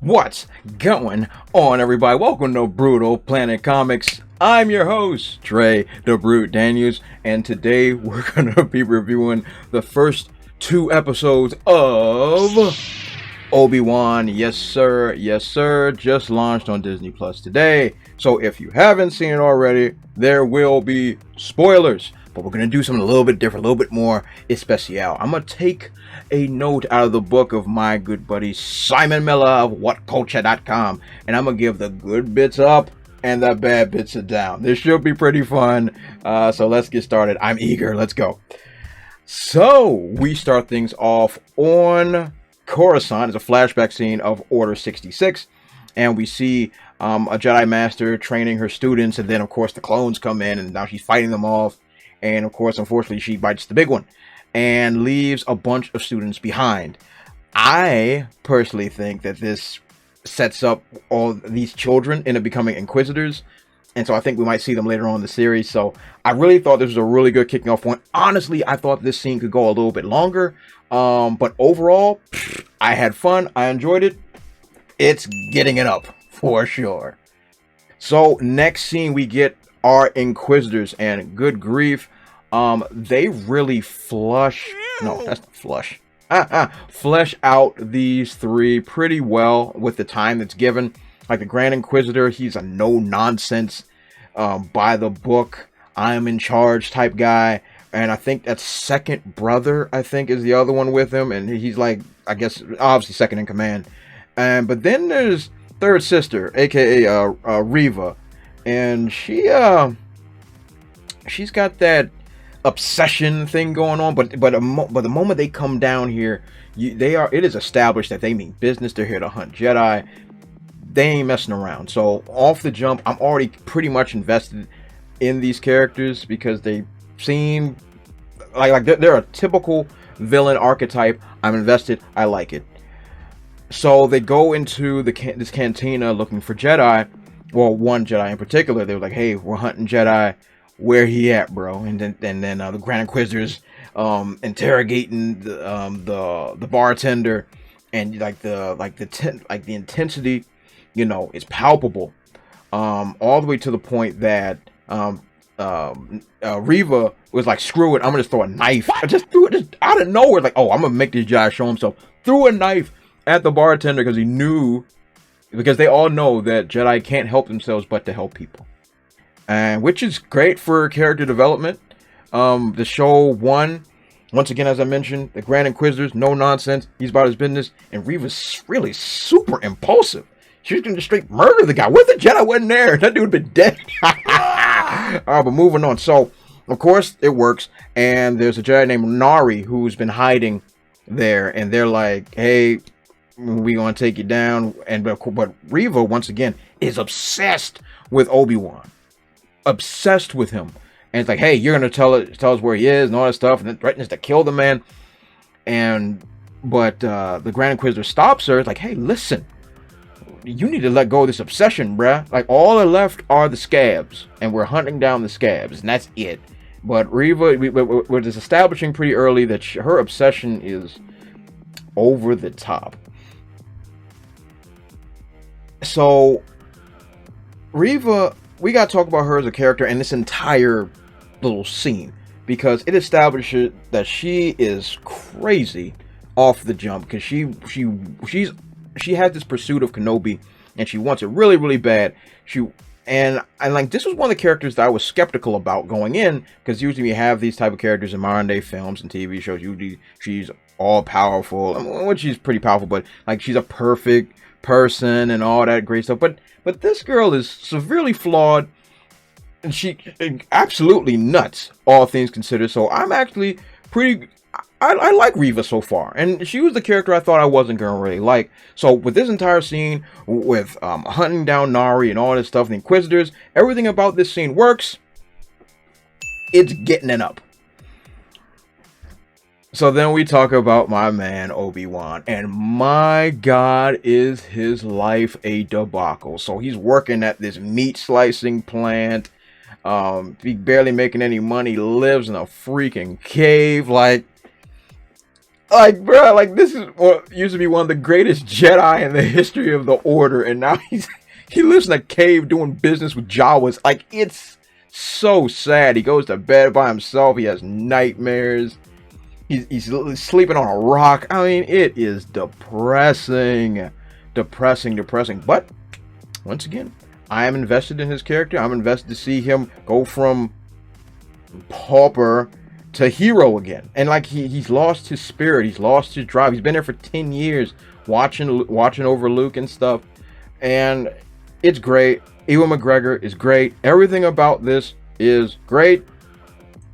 What's going on, everybody? Welcome to Brutal Planet Comics. I'm your host, Trey the Brute Daniels, and today we're gonna be reviewing the first two episodes of Obi-Wan. Yes, sir. Yes, sir. Just launched on Disney Plus today. So if you haven't seen it already, there will be spoilers. But we're going to do something a little bit different, a little bit more especial. I'm going to take a note out of the book of my good buddy Simon Miller of WhatCulture.com, and I'm going to give the good bits up and the bad bits down. This should be pretty fun. So let's get started. I'm eager. Let's go. So we start things off on Coruscant. It's a flashback scene of Order 66, and we see a Jedi Master training her students, and then of course the clones come in, and now she's fighting them off. And of course, unfortunately, she bites the big one and leaves a bunch of students behind. I personally think that this sets up all these children into becoming Inquisitors. And so I think we might see them later on in the series. So I really thought this was a really good kicking off point. Honestly, I thought this scene could go a little bit longer. But overall, I had fun. I enjoyed it. It's getting it up for sure. So next scene, we get our Inquisitors, and good grief, they really flesh out these three pretty well with the time that's given. Like the Grand Inquisitor, he's a no-nonsense, by the book, I'm in charge type guy. And I think that's second brother, I think, is the other one with him. And he's like, I guess, obviously second in command. But then there's third sister, aka Riva. And she's got that obsession thing going on. But the moment they come down here, it is established that they mean business. They're here to hunt Jedi. They ain't messing around. So off the jump, I'm already pretty much invested in these characters because they seem like they're a typical villain archetype. I'm invested. I like it. So they go into this cantina looking for Jedi. Well, one Jedi in particular. They were like, "Hey, we're hunting Jedi. Where he at, bro?" And then the Grand Inquisitors interrogating the bartender, and the intensity, is palpable. All the way to the point that Riva was like, "Screw it, I'm gonna just throw a knife." I just threw it just out of nowhere, like, "Oh, I'm gonna make this Jedi show himself." Threw a knife at the bartender because they all know that Jedi can't help themselves but to help people, and which is great for character development. The show once again, as I mentioned, the Grand Inquisitors, no nonsense. He's about his business, and Riva's really super impulsive. She was gonna just straight murder the guy. What if the Jedi wasn't there? That dude would be dead. But moving on. So, of course, it works. And there's a Jedi named Nari who's been hiding there. And they're like, "Hey, we gonna take you down." But Riva, once again, is obsessed with Obi-Wan. Obsessed with him. And it's like, "Hey, you're gonna tell us where he is and all that stuff." And then threatens to kill the man. But the Grand Inquisitor stops her. It's like, "Hey, listen. You need to let go of this obsession, bruh. Like, all that left are the scabs, and we're hunting down the scabs, and that's it." But Riva, we're just establishing pretty early that her obsession is over the top. So, Riva, we gotta talk about her as a character and this entire little scene, because it establishes that she is crazy off the jump, because she has this pursuit of Kenobi, and she wants it really, really bad. And like, this was one of the characters that I was skeptical about going in, because usually you have these type of characters in modern day films and TV shows. Usually she's all powerful, which she's pretty powerful, but like, she's a perfect person and all that great stuff. But this girl is severely flawed, and she absolutely nuts, all things considered. So I'm actually I like Riva so far, and she was the character I thought I wasn't gonna really like. So with this entire scene, with hunting down Nari and all this stuff, the Inquisitors, everything about this scene works. It's getting it up. So then we talk about my man Obi-Wan, and my God, is his life a debacle. So he's working at this meat slicing plant. He barely making any money, lives in a freaking cave. Like, Like, bro, like this is what used to be one of the greatest Jedi in the history of the Order, and now he lives in a cave doing business with Jawas. Like, it's so sad. He goes to bed by himself. He has nightmares. He's sleeping on a rock. I mean, it is depressing, depressing. But once again, I am invested in his character. I'm invested to see him go from pauper to hero again. And like he's lost his spirit. He's lost his drive. He's been there for 10 years watching over Luke and stuff. And it's great. Ewan McGregor is great. Everything about this is great.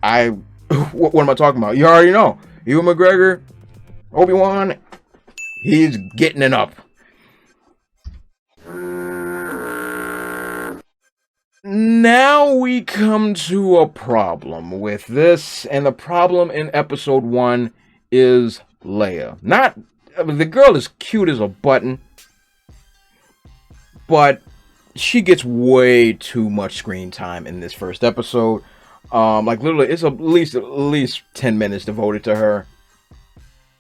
What am I talking about? You already know. Ewan McGregor, Obi-Wan, he's getting it up. Now we come to a problem with this, and the problem in episode 1 is Leia. The girl is cute as a button, but she gets way too much screen time in this first episode. Like literally, it's at least 10 minutes devoted to her,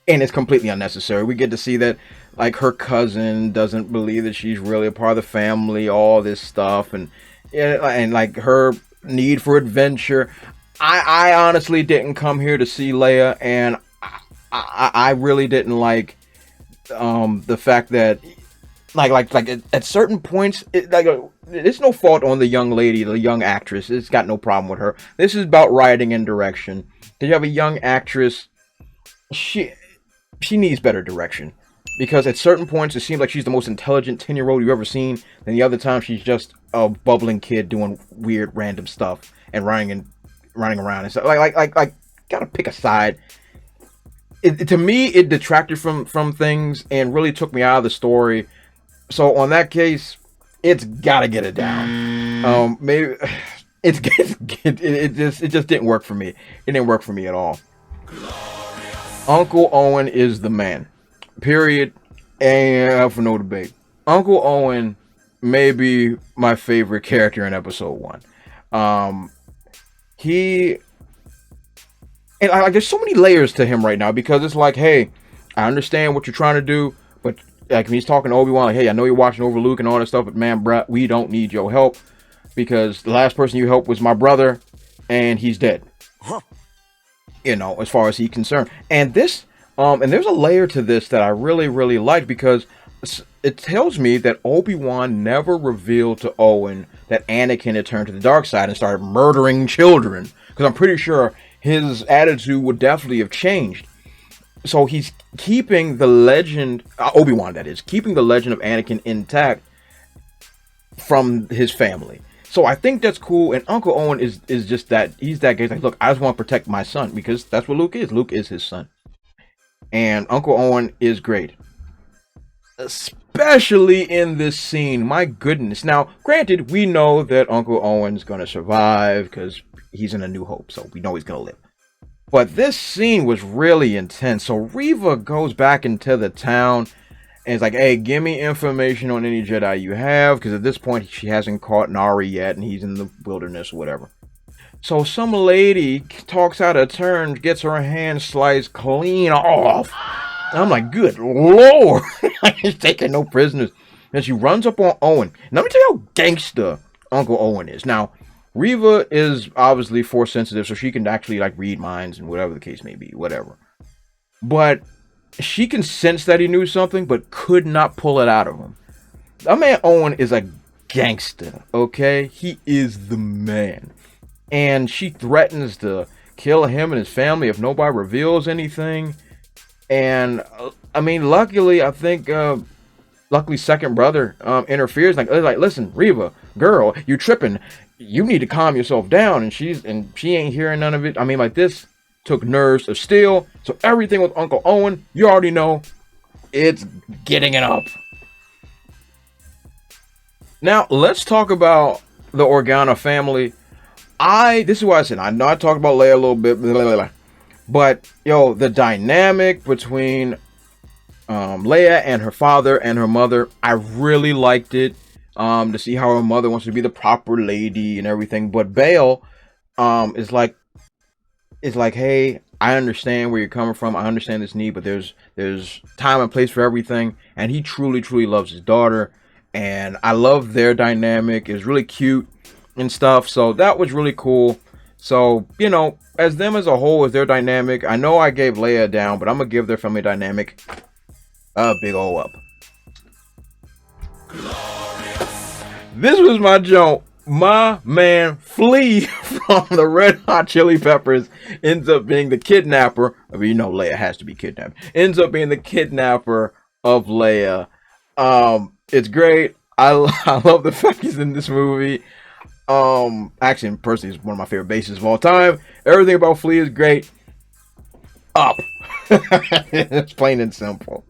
and it's completely unnecessary. We get to see that like her cousin doesn't believe that she's really a part of the family, all this stuff, and like her need for adventure. I honestly didn't come here to see Leia, and I really didn't like the fact that like at certain points it's no fault on the young lady, the young actress. It's got no problem with her. This is about writing and direction. Did you have a young actress? She needs better direction, because at certain points it seems like she's the most intelligent 10-year-old you've ever seen, and the other time she's just a bubbling kid doing weird random stuff and running around and stuff. Like gotta pick a side. To me, it detracted from things and really took me out of the story. So on that case, it's gotta get it down. Maybe it just didn't work for me. It didn't work for me at all. Uncle Owen is the man. Period. And for no debate. Uncle Owen may be my favorite character in episode 1. There's so many layers to him right now, because it's like, hey, I understand what you're trying to do, but like when he's talking to Obi-Wan, like, hey, I know you're watching over Luke and all that stuff, but man, bruh, we don't need your help, because the last person you helped was my brother, and he's dead. You know, as far as he's concerned. And this, and there's a layer to this that I really, really like, because it tells me that Obi-Wan never revealed to Owen that Anakin had turned to the dark side and started murdering children, because I'm pretty sure his attitude would definitely have changed. So he's keeping the legend, Obi-Wan that is, keeping the legend of Anakin intact from his family. So I think that's cool, and Uncle Owen is just that, he's that guy. He's like, look, I just want to protect my son, because that's what Luke is. Luke is his son. And Uncle Owen is great. Especially in this scene, my goodness. Now, granted, we know that Uncle Owen's going to survive, because he's in A New Hope, so we know he's going to live. But this scene was really intense. So Riva goes back into the town and is like, hey, give me information on any Jedi you have, because at this point she hasn't caught Nari yet, and he's in the wilderness or whatever. So some lady talks out of turn, gets her hand sliced clean off. And I'm like, good lord, he's taking no prisoners. And she runs up on Owen. Now, let me tell you how gangster Uncle Owen is. Now, Riva is obviously force sensitive, so she can actually like read minds and whatever the case may be, whatever. But she can sense that he knew something, but could not pull it out of him. That man Owen is a gangster, okay? He is the man. And she threatens to kill him and his family if nobody reveals anything. And I mean, luckily second brother interferes, like listen, Riva, girl, you tripping. You need to calm yourself down. And she ain't hearing none of it. I mean, like, this took nerves of steel. So everything with Uncle Owen, you already know, it's getting it up. Now let's talk about the Organa family. This is why I said, I know I talked about Leia a little bit, blah, blah, blah. But yo, the dynamic between Leia and her father and her mother, I really liked it. To see how her mother wants to be the proper lady and everything, but Bail is like, hey, I understand where you're coming from. I understand this need, but there's time and place for everything. And he truly loves his daughter. And I love their dynamic. It's really cute and stuff. So that was really cool. So, you know, as them as a whole, as their dynamic, I know I gave Leia down, but I'm going to give their family dynamic a big ol' up. Glorious. This was my joke. My man Flea from the Red Hot Chili Peppers ends up being the kidnapper. I mean, you know, Leia has to be kidnapped. Ends up being the kidnapper of Leia. It's great. I love the fact he's in this movie. Actually, personally, it's one of my favorite bases of all time. Everything about Flea is great. Up. It's plain and simple.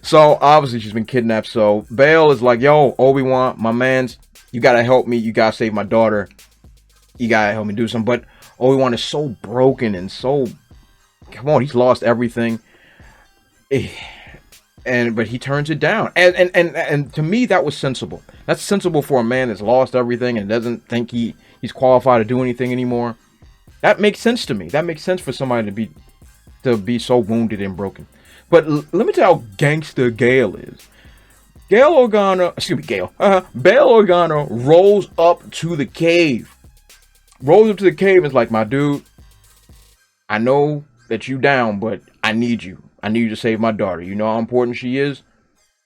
So obviously she's been kidnapped. So Bail is like, yo, Obi-Wan, my mans, you gotta help me. You gotta save my daughter. You gotta help me do something. But Obi-Wan is so broken and so, come on, he's lost everything. But he turns it down. And to me, that was sensible. That's sensible for a man that's lost everything and doesn't think he's qualified to do anything anymore. That makes sense to me. That makes sense for somebody to be so wounded and broken. But let me tell you how gangster Bail is. Bail Organa rolls up to the cave. Rolls up to the cave and is like, my dude, I know that you down, but I need you. I need you to save my daughter. You know how important she is?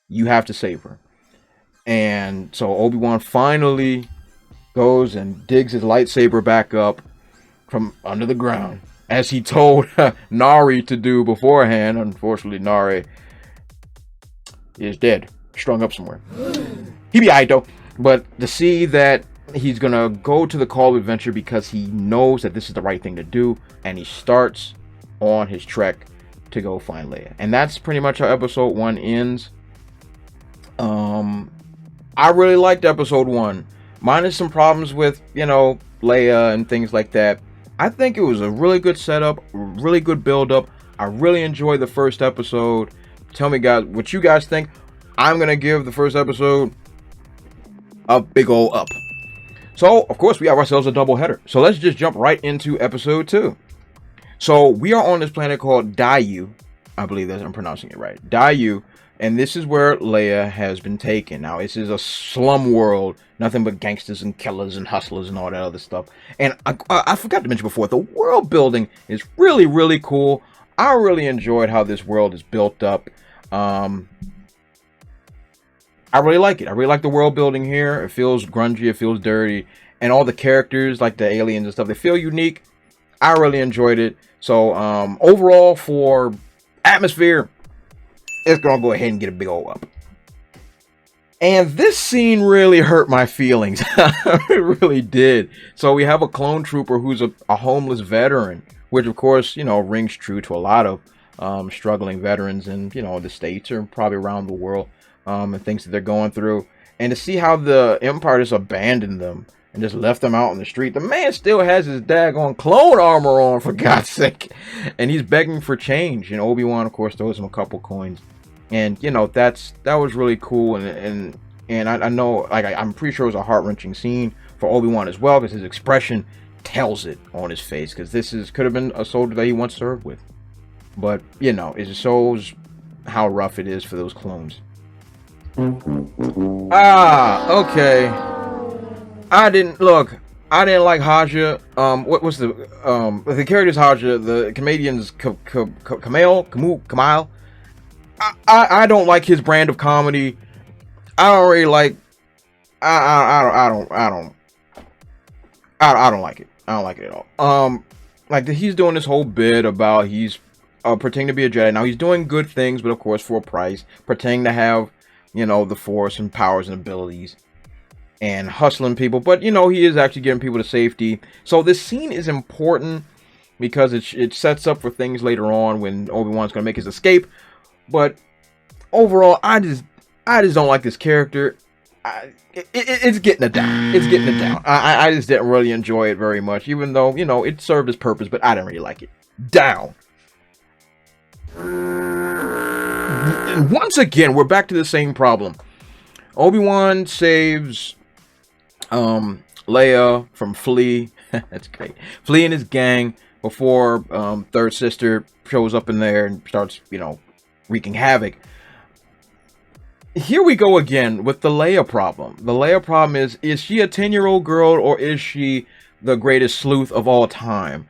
You have to save her. And so Obi-Wan finally goes and digs his lightsaber back up from under the ground, as he told Nari to do beforehand. Unfortunately, Nari is dead, strung up somewhere. He be alright though. But to see that he's gonna go to the Call of Adventure because he knows that this is the right thing to do, and he starts on his trek to go find Leia. And that's pretty much how episode 1 ends. I really liked episode 1. Minus some problems with, you know, Leia and things like that. I think it was a really good setup, really good build up. I really enjoyed the first episode. Tell me guys what you guys think. I'm gonna give the first episode a big ol' up. So of course we have ourselves a double header. So let's just jump right into episode 2. So we are on this planet called Daiyu. I believe that I'm pronouncing it right. Daiyu. And this is where Leia has been taken. Now, this is a slum world. Nothing but gangsters and killers and hustlers and all that other stuff. And I forgot to mention before, the world building is really cool. I really enjoyed how this world is built up. I really like it. I really like the world building here. It feels grungy. It feels dirty. And all the characters, like the aliens and stuff, they feel unique. I really enjoyed it. So, overall, for atmosphere, it's gonna go ahead and get a big old up. And this scene really hurt my feelings. It really did. So we have a clone trooper who's a homeless veteran, which of course, you know, rings true to a lot of struggling veterans in, you know, the States or probably around the world, and things that they're going through. And to see how the Empire just abandoned them and just left them out in the street. The man still has his daggone clone armor on, for God's sake. And he's begging for change. And Obi-Wan, of course, throws him a couple coins. And, you know, that was really cool. And I know, like, I'm pretty sure it was a heart-wrenching scene for Obi-Wan as well, because his expression tells it on his face. Because could have been a soldier that he once served with. But, you know, it just shows how rough it is for those clones. Okay. I didn't like Haja. What was the character's Haja? The comedian's Kamal. I don't like his brand of comedy. I don't really like. I don't like it. I don't like it at all. Like he's doing this whole bit about he's pretending to be a Jedi. Now he's doing good things, but of course for a price. Pretending to have, you know, the Force and powers and abilities, and hustling people. But, you know, he is actually getting people to safety. So this scene is important because it sets up for things later on when Obi-Wan's going to make his escape. But overall, I just don't like this character. It's getting it down. It's getting it down. I just didn't really enjoy it very much, even though, you know, it served its purpose, but I didn't really like it. Down. Once again, we're back to the same problem. Obi-Wan saves Leia from Flea. That's great. Flea and his gang. before third sister shows up in there and starts, wreaking havoc. Here we go again with the Leia problem. The Leia problem is she a 10-year-old girl, or is she the greatest sleuth of all time?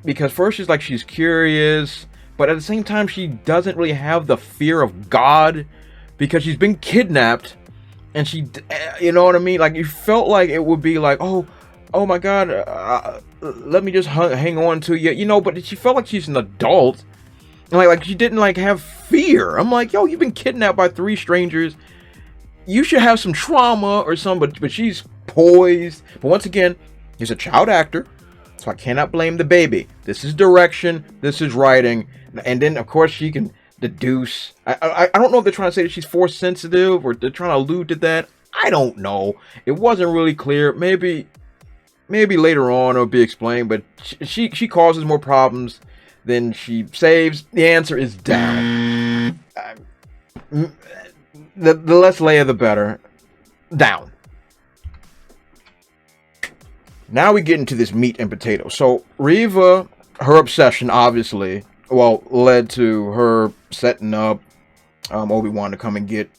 Because first she's curious, but at the same time she doesn't really have the fear of God, because she's been kidnapped, and she, you know what I mean? Like, you felt like it would be like, oh my God, let me just hang on to you, but she felt like she's an adult. Like she didn't have fear. I'm like, yo, you've been kidnapped by 3 strangers. You should have some trauma or something, but she's poised. But once again, he's a child actor, so I cannot blame the baby. This is direction, this is writing, and then of course she can deduce. I don't know if they're trying to say that she's force sensitive, or they're trying to allude to that. I don't know. It wasn't really clear. Maybe later on it'll be explained, but she causes more problems than she saves. The answer is down. The less Leia, the better. Down. Now we get into this meat and potatoes. So Riva, her obsession, obviously, led to her setting up Obi-Wan to come and get,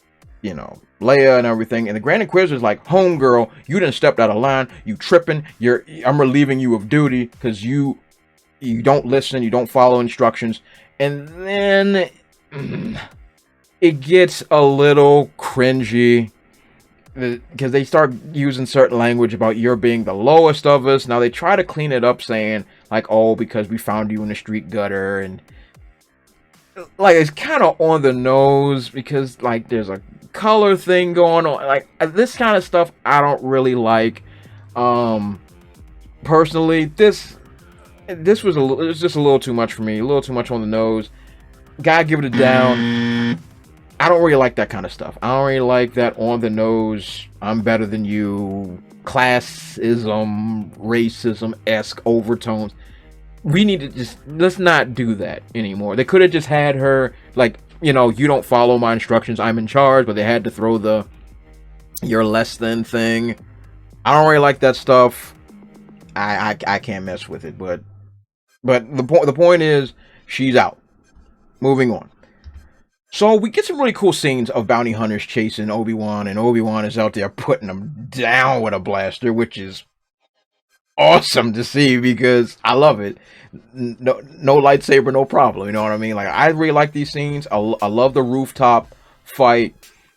Leia and everything. And the Grand Inquisitor's like, homegirl, you done stepped out of line. You tripping. I'm relieving you of duty because you don't listen, you don't follow instructions. And then it gets a little cringy because they start using certain language about you're being the lowest of us. Now they try to clean it up saying like, oh, because we found you in the street gutter, and like it's kind of on the nose because like there's a color thing going on. Like this kind of stuff I don't really like. Personally, this was just a little too much for me, a little too much on the nose. Gotta give it a down. I don't really like that kind of stuff. I don't really like that on the nose, I'm better than you, classism, racism-esque overtones. We need to let's not do that anymore. They could have just had her, like, you don't follow my instructions, I'm in charge, but they had to throw the you're less than thing. I don't really like that stuff. I can't mess with it, but the point is, she's out. Moving on. So we get some really cool scenes of bounty hunters chasing Obi-Wan, and Obi-Wan is out there putting them down with a blaster, which is awesome to see because I love it. No lightsaber, no problem. You know what I mean? Like, I really like these scenes. I love the rooftop fight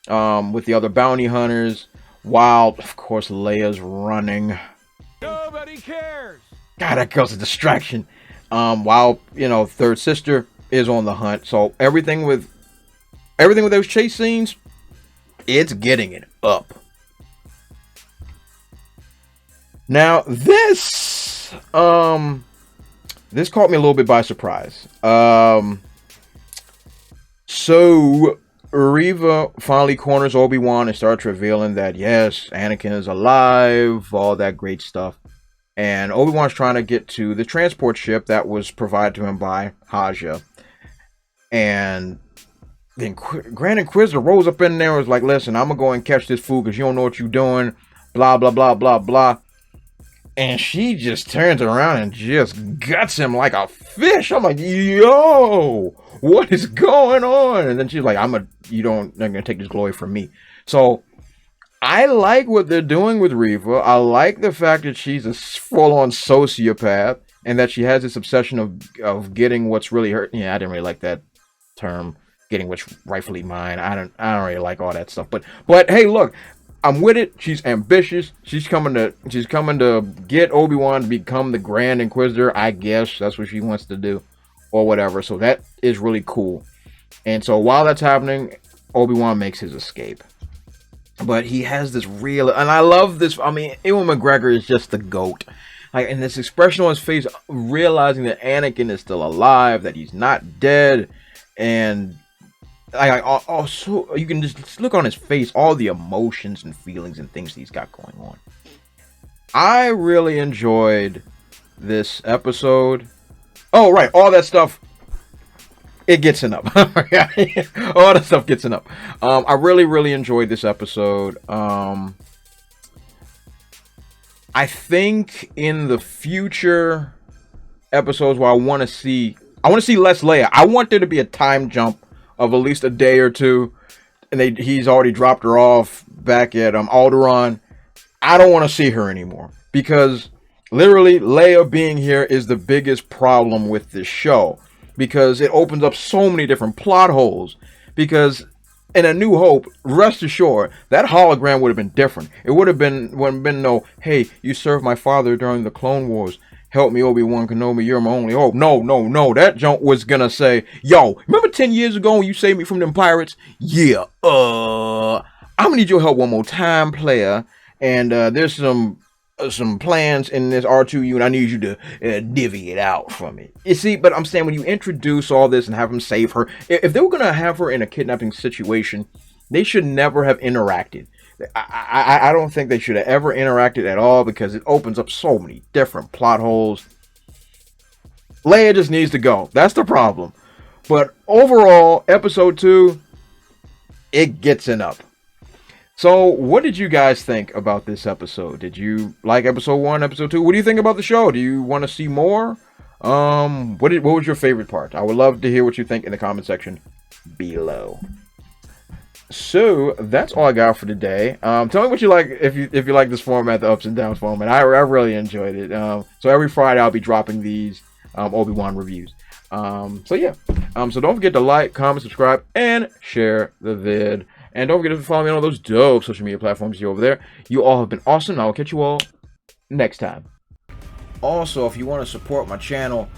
with the other bounty hunters, while of course Leia's running. Nobody cares. God, that girl's a distraction. While third sister is on the hunt. So everything with those chase scenes, it's getting it up. Now this caught me a little bit by surprise. So Riva finally corners Obi-Wan and starts revealing that yes, Anakin is alive, all that great stuff. And Obi-Wan's trying to get to the transport ship that was provided to him by Haja. And the Grand Inquisitor rose up in there and was like, listen, I'm going to go and catch this fool because you don't know what you're doing. Blah, blah, blah, blah, blah. And she just turns around and just guts him like a fish. I'm like, yo, what is going on? And then she's like, they're going to take this glory from me. So I like what they're doing with Riva. I like the fact that she's a full-on sociopath and that she has this obsession of getting what's really hurt. Yeah, I didn't really like that term, getting what's rightfully mine. I don't really like all that stuff. But hey, look, I'm with it. She's ambitious. She's coming to get Obi-Wan to become the Grand Inquisitor. I guess that's what she wants to do, or whatever. So that is really cool. And so while that's happening, Obi-Wan makes his escape. But he has this real, and I love this. I mean, Ewan McGregor is just the GOAT. Like, and this expression on his face, realizing that Anakin is still alive, that he's not dead, and also you can just look on his face, all the emotions and feelings and things he's got going on. I really enjoyed this episode. Oh, right, all that stuff. It gets enough. All that stuff gets enough. I really, really enjoyed this episode. I think in the future, episodes where I want to see less Leia. I want there to be a time jump of at least a day or two, and he's already dropped her off back at Alderaan. I don't want to see her anymore because literally Leia being here is the biggest problem with this show, because it opens up so many different plot holes. Because in A New Hope, rest assured, that hologram would have been different. It wouldn't have been no, hey, you served my father during the Clone Wars. Help me, Obi-Wan Kenobi, you're my only hope. No. That junk was gonna say, yo, remember 10 years ago when you saved me from them pirates? Yeah, I'm gonna need your help one more time, player. And there's some plans in this R2U, and I need you to divvy it out for me. You see, but I'm saying when you introduce all this and have him save her, if they were gonna have her in a kidnapping situation, they should never have interacted. I don't think they should have ever interacted at all, because it opens up so many different plot holes. Leia just needs to go. That's the problem. But overall, episode 2, it gets an up. So, what did you guys think about this episode? Did you like episode 1, episode 2? What do you think about the show? Do you want to see more? What was your favorite part? I would love to hear what you think in the comment section below. So that's all I got for today. Tell me what you like, if you like this format, the ups and downs format. I really enjoyed it. So every Friday I'll be dropping these Obi-Wan reviews. So yeah. So don't forget to like, comment, subscribe, and share the vid. And don't forget to follow me on all those dope social media platforms you over there. You all have been awesome. I will catch you all next time. Also, if you want to support my channel,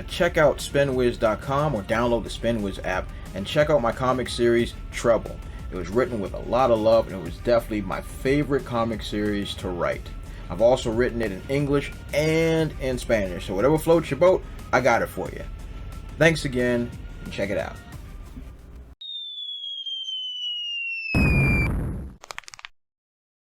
check out spinwiz.com or download the Spinwiz app and check out my comic series Trouble. It was written with a lot of love, and it was definitely my favorite comic series to write. I've also written it in English and in Spanish, so whatever floats your boat, I got it for you. Thanks again, and check it out.